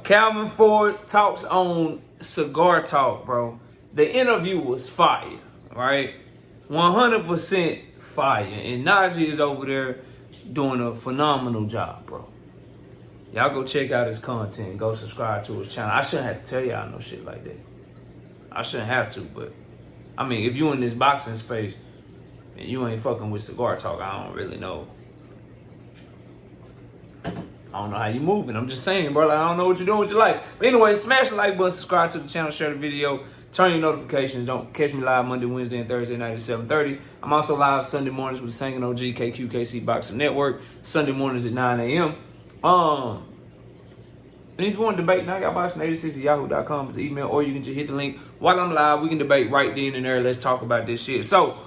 Calvin Ford talks on Cigar Talk, bro. The interview was fire, right? 100% fire. And Najee is over there doing a phenomenal job, bro. Y'all go check out his content. Go subscribe to his channel. I shouldn't have to tell y'all no shit like that. I shouldn't have to, but I mean, if you in this boxing space and you ain't fucking with Cigar Talk, I don't really know. I don't know how you moving. I'm just saying, bro. Like, I don't know what you're doing with your life. But anyway, smash the like button, subscribe to the channel, share the video, turn your notifications. Don't catch me live Monday, Wednesday, and Thursday night at 7:30. I'm also live Sunday mornings with Singing OG, KQKC Boxing Network. Sunday mornings at 9 a.m. And if you want to debate, now I got boxing86@yahoo.com as the email, or you can just hit the link while I'm live. We can debate right then and there. Let's talk about this shit. So,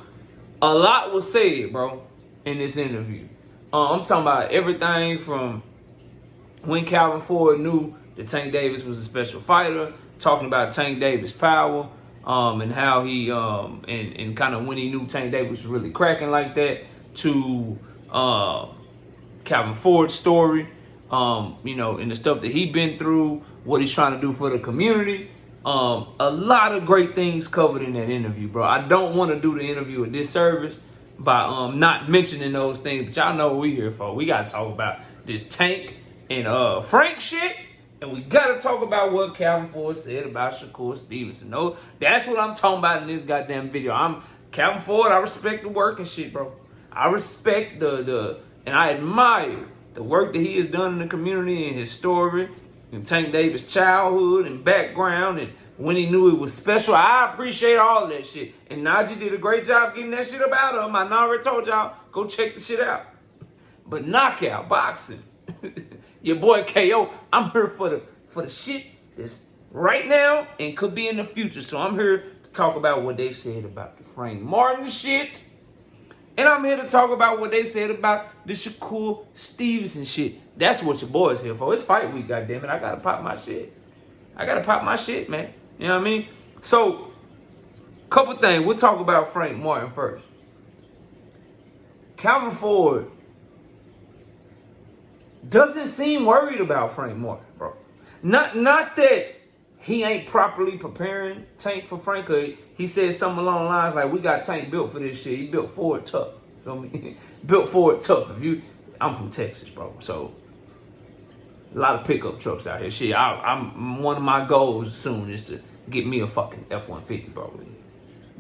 a lot was said, bro, in this interview. I'm talking about everything from when Calvin Ford knew that Tank Davis was a special fighter, talking about Tank Davis' power, and how he, and kind of when he knew Tank Davis was really cracking like that, to Calvin Ford's story, you know, and the stuff that he's been through, what he's trying to do for the community. A lot of great things covered in that interview, bro. I don't want to do the interview a disservice by not mentioning those things, but y'all know what we here for. We got to talk about this Tank and Frank shit, and we got to talk about what Calvin Ford said about Shakur Stevenson. No, that's what I'm talking about in this goddamn video. I'm Calvin Ford. I respect the work and shit, bro. I respect and I admire the work that he has done in the community and his story, and Tank Davis' childhood and background, and when he knew it was special. I appreciate all of that shit. And Najee did a great job getting that shit up out of him. I already told y'all, go check the shit out. But knockout boxing, your boy KO, I'm here for the shit that's right now and could be in the future. So I'm here to talk about what they said about the Frank Martin shit. And I'm here to talk about what they said about the Shakur Stevenson shit. That's what your boy's here for. It's fight week, goddammit. I gotta pop my shit. Man. You know what I mean? So, couple things. We'll talk about Frank Martin first. Calvin Ford doesn't seem worried about Frank Martin, bro. Not that he ain't properly preparing Tank for Frank. He said something along the lines like, we got Tank built for this shit. He built Ford tough. Feel me? Built Ford tough. I'm from Texas, bro. So, a lot of pickup trucks out here. Shit, I'm one of my goals soon is to get me a fucking F-150, bro.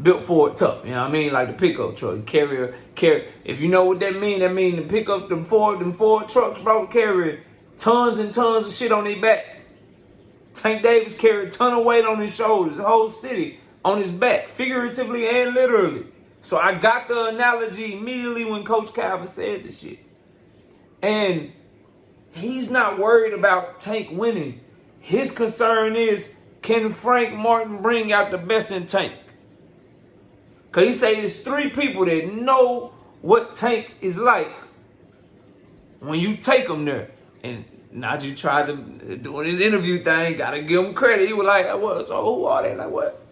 Built Ford tough, you know what I mean? Like the pickup truck. Carry. If you know what that mean to pick up them Ford trucks, bro, carry tons and tons of shit on their back. Tank Davis carried a ton of weight on his shoulders, the whole city on his back, figuratively and literally. So I got the analogy immediately when Coach Calvin said this shit. And he's not worried about Tank winning. His concern is, can Frank Martin bring out the best in Tank? Because he say there's 3 people that know what Tank is like when you take him there. And Najee tried to do his interview thing. Got to give him credit. He was like, what? So who are they? Like, what?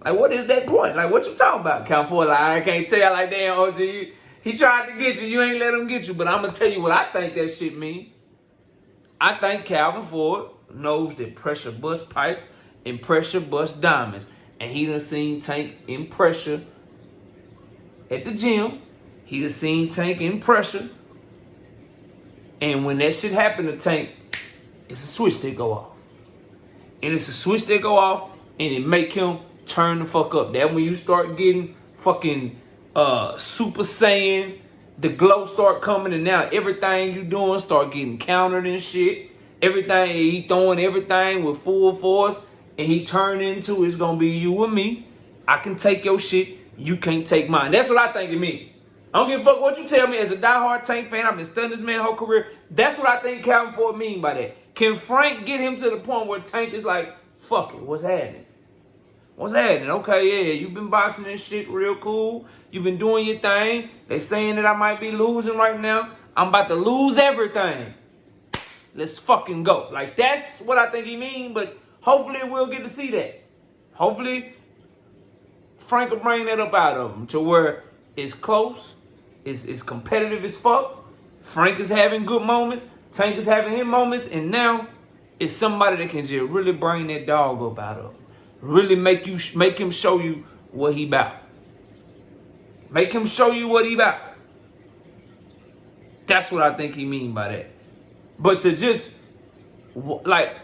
Like, what is that point? Like, what you talking about? Count for like, I can't tell you like, damn, OG. He tried to get you. You ain't let him get you. But I'm going to tell you what I think that shit mean. I think Calvin Ford knows that pressure bust pipes and pressure bust diamonds. And he done seen Tank in pressure at the gym. He done seen Tank in pressure. And when that shit happen to Tank, it's a switch that go off. And it's a switch that go off and it make him turn the fuck up. That when you start getting fucking Super Saiyan, the glow start coming, and now everything you doing start getting countered and shit. Everything, he throwing everything with full force, and he turn into, it's gonna be you and me. I can take your shit, you can't take mine. That's what I think it means. I don't give a fuck what you tell me. As a diehard Tank fan, I've been studying this man's whole career. That's what I think Calvin Ford mean by that. Can Frank get him to the point where Tank is like, fuck it, what's happening? What's happening? Okay, yeah, you've been boxing this shit real cool. You've been doing your thing. They saying that I might be losing right now. I'm about to lose everything. Let's fucking go. Like, that's what I think he mean, but hopefully we'll get to see that. Hopefully Frank will bring that up out of him to where it's close, it's competitive as fuck. Frank is having good moments. Tank is having his moments. And now is somebody that can just really bring that dog up out of him. Really make him show you what he about. Make him show you what he about. That's what I think he mean by that. But to just, like,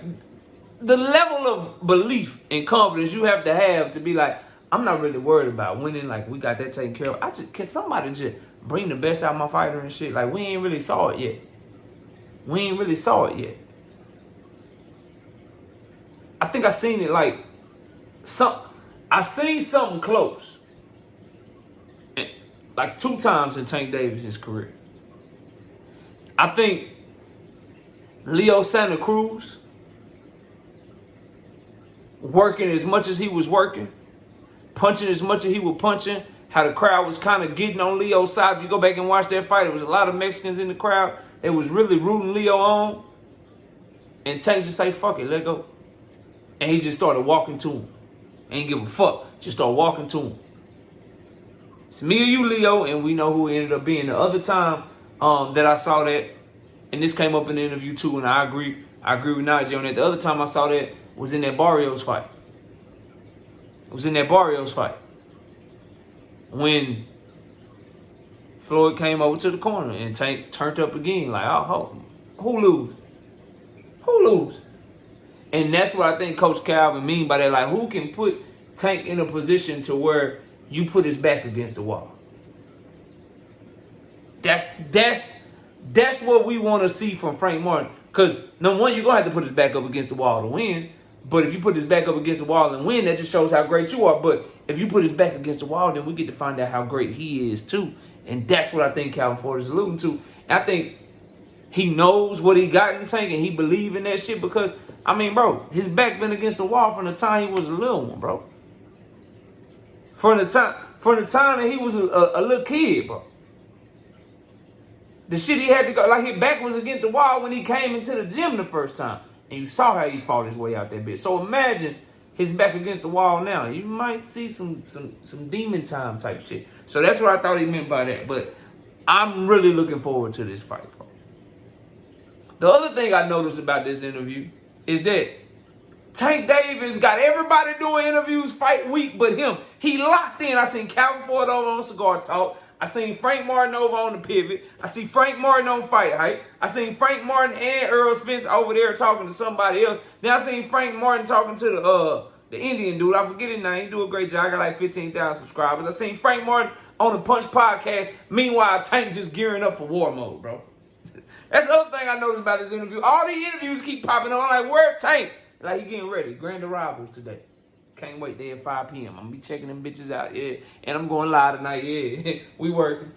the level of belief and confidence you have to be like, I'm not really worried about winning. Like, we got that taken care of. Can somebody just bring the best out of my fighter and shit? Like, we ain't really saw it yet. I think I seen it like I seen something close. Like 2 times in Tank Davis' career. I think Leo Santa Cruz working as much as he was working, punching as much as he was punching, how the crowd was kind of getting on Leo's side. If you go back and watch that fight, there was a lot of Mexicans in the crowd. They was really rooting Leo on. And Tank just say, fuck it, let go. And he just started walking to him. Ain't give a fuck. Just started walking to him. It's me or you, Leo, and we know who it ended up being. The other time that I saw that, and this came up in the interview too, and I agree with Najee on that. The other time I saw that was in that Barrios fight. When Floyd came over to the corner and Tank turned up again. Like, oh, who lose? And that's what I think Coach Calvin mean by that. Like, who can put Tank in a position to where you put his back against the wall? That's what we want to see from Frank Martin. Because, number one, you're going to have to put his back up against the wall to win. But if you put his back up against the wall and win, that just shows how great you are. But if you put his back against the wall, then we get to find out how great he is too. And that's what I think Calvin Ford is alluding to. And I think he knows what he got in Tank and he believe in that shit because, I mean, bro, his back been against the wall from the time he was a little one, bro. From the time that he was a little kid, bro. The shit he had to go, like his back was against the wall when he came into the gym the first time. And you saw how he fought his way out that bitch. So imagine his back against the wall now. You might see some demon time type shit. So that's what I thought he meant by that. But I'm really looking forward to this fight, bro. The other thing I noticed about this interview is that Tank Davis got everybody doing interviews fight week but him. He locked in. I seen Calvin Ford over on Cigar Talk. I seen Frank Martin over on the Pivot. I see Frank Martin on Fight Hype. I seen Frank Martin and Earl Spence over there talking to somebody else. Then I seen Frank Martin talking to the Indian dude. I forget his name. He do a great job. I got like 15,000 subscribers. I seen Frank Martin on the Punch Podcast. Meanwhile, Tank just gearing up for war mode, bro. That's the other thing I noticed about this interview. All these interviews keep popping up. I'm like, where Tank? Like, he getting ready. Grand Arrivals today. Can't wait there at 5 p.m. I'm going to be checking them bitches out, yeah. And I'm going live tonight, yeah. We working.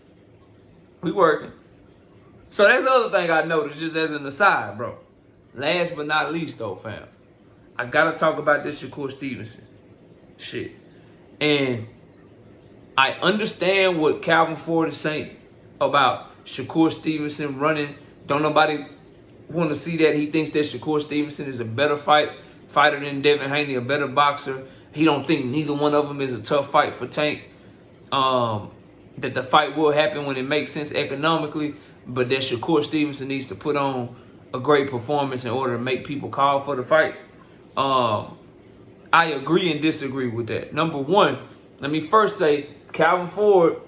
So that's the other thing I noticed, just as an aside, bro. Last but not least, though, fam. I got to talk about this Shakur Stevenson shit. And I understand what Calvin Ford is saying about Shakur Stevenson running. Don't nobody want to see that. He thinks that Shakur Stevenson is a better fighter than Devin Haney, a better boxer. He don't think neither one of them is a tough fight for Tank. That the fight will happen when it makes sense economically, but that Shakur Stevenson needs to put on a great performance in order to make people call for the fight. I agree and disagree with that. Number one, let me first say Calvin Ford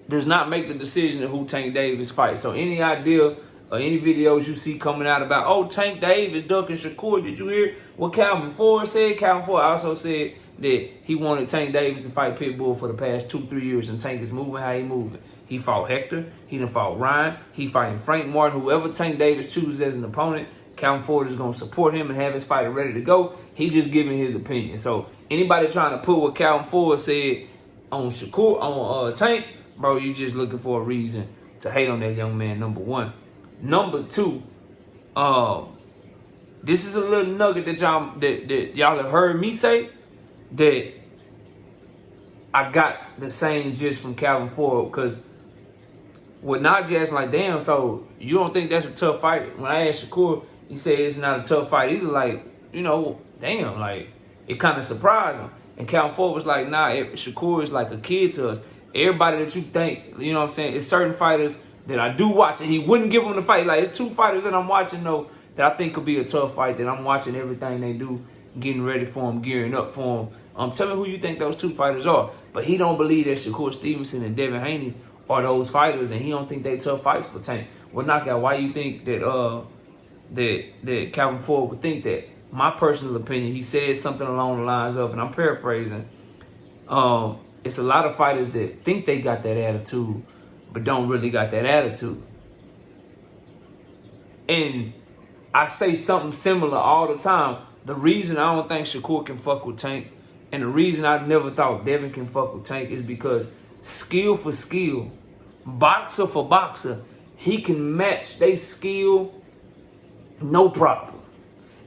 does not make the decision of who Tank Davis fights. So any idea or any videos you see coming out about, oh, Tank Davis ducking Shakur, did you hear what Calvin Ford said? Calvin Ford also said that he wanted Tank Davis to fight Pitbull for the past 2-3 years, and Tank is moving how he moving. He fought Hector. He done fought Ryan. He fighting Frank Martin. Whoever Tank Davis chooses as an opponent, Calvin Ford is going to support him and have his fighter ready to go. He just giving his opinion. So anybody trying to put what Calvin Ford said on Shakur, on Tank, bro, you just looking for a reason to hate on that young man, number one. Number two, this is a little nugget that y'all have heard me say that I got the same gist from Calvin Ford, because with Najee asking like, damn, so you don't think that's a tough fight? When I asked Shakur, he said it's not a tough fight either. Like, you know, damn, like, it kind of surprised him. And Calvin Ford was like, nah, Shakur is like a kid to us. Everybody that you think, you know what I'm saying, it's certain fighters that I do watch, and he wouldn't give them the fight. Like, it's 2 fighters that I'm watching, though, that I think could be a tough fight, that I'm watching everything they do, getting ready for him, gearing up for him. Tell me who you think those two fighters are. But he don't believe that Shakur Stevenson and Devin Haney are those fighters, and he don't think they tough fights for Tank. Well, Knockout, why you think that that Calvin Ford would think that? My personal opinion, he said something along the lines of, and I'm paraphrasing, it's a lot of fighters that think they got that attitude, but don't really got that attitude. And I say something similar all the time. The reason I don't think Shakur can fuck with Tank, and the reason I never thought Devin can fuck with Tank, is because skill for skill, boxer for boxer, he can match they skill no problem.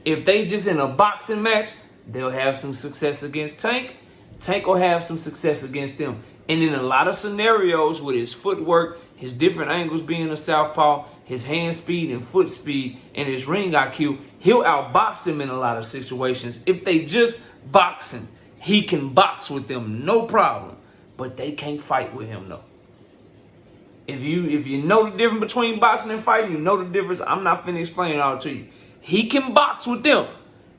If they just in a boxing match, they'll have some success against Tank. Tank will have some success against them. And in a lot of scenarios with his footwork, his different angles being a southpaw, his hand speed and foot speed, and his ring IQ, he'll outbox them in a lot of situations. If they just boxing, he can box with them, no problem. But they can't fight with him, though. If you know the difference between boxing and fighting, you know the difference. I'm not finna explain it all to you. He can box with them,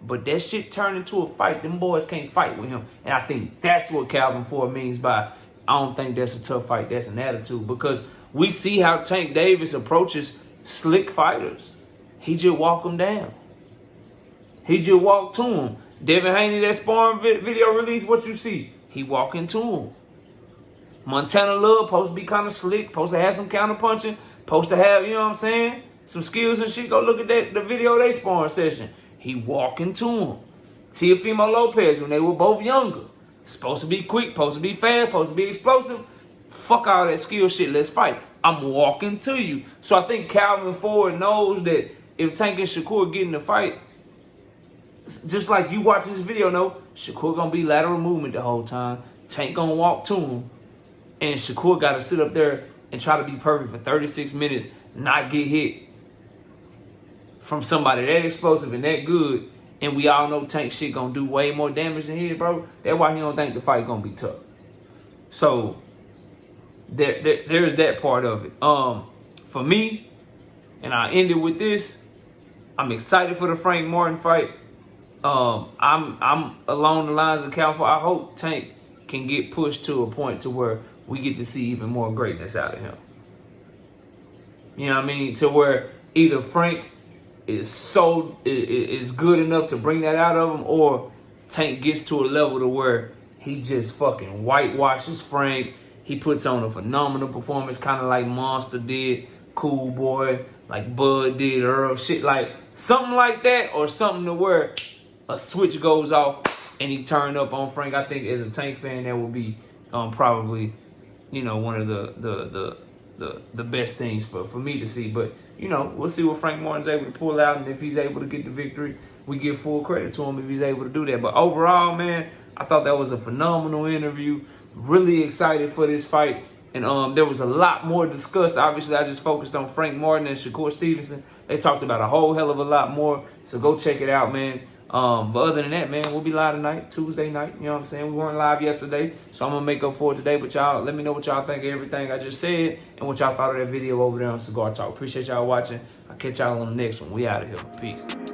but that shit turned into a fight. Them boys can't fight with him. And I think that's what Calvin Ford means by, I don't think that's a tough fight, that's an attitude. Because we see how Tank Davis approaches slick fighters. He just walk them down. He just walk to him. Devin Haney, that sparring video release, what you see? He walking to him. Montana Love, supposed to be kind of slick, supposed to have some counter punching, supposed to have, you know what I'm saying, some skills and shit. Go look at that, the video of they sparring session. He walking to him. Teofimo Lopez, when they were both younger, supposed to be quick, supposed to be fast, supposed to be explosive. Fuck all that skill shit, let's fight. I'm walking to you. So I think Calvin Ford knows that if Tank and Shakur get in the fight, just like you watching this video, know, Shakur gonna be lateral movement the whole time. Tank gonna walk to him. And Shakur got to sit up there and try to be perfect for 36 minutes, not get hit from somebody that explosive and that good. And we all know Tank shit gonna do way more damage than his, bro. That's why he don't think the fight gonna be tough. So there's that part of it. For me, and I end it with this, I'm excited for the Frank Martin fight. I'm along the lines of Cal. I hope Tank can get pushed to a point to where we get to see even more greatness out of him. You know what I mean? To where either Frank is good enough to bring that out of him, or Tank gets to a level to where he just fucking whitewashes Frank. He puts on a phenomenal performance, kind of like Monster did, Cool Boy, like Bud did, Earl, shit like something like that, or something to where a switch goes off and he turned up on Frank. I think as a Tank fan, that would be probably, you know, one of the best things for me to see. But, you know, we'll see what Frank Martin's able to pull out, and if he's able to get the victory, we give full credit to him if he's able to do that. But overall, man, I thought that was a phenomenal interview. Really excited for this fight. And there was a lot more discussed. Obviously, I just focused on Frank Martin and Shakur Stevenson. They talked about a whole hell of a lot more. So go check it out, man. But other than that, man, we'll be live tonight, Tuesday night. You know what I'm saying? We weren't live yesterday, so I'm going to make up for it today. But y'all, let me know what y'all think of everything I just said and what y'all thought of that video over there on Cigar Talk. Appreciate y'all watching. I'll catch y'all on the next one. We out of here. Peace.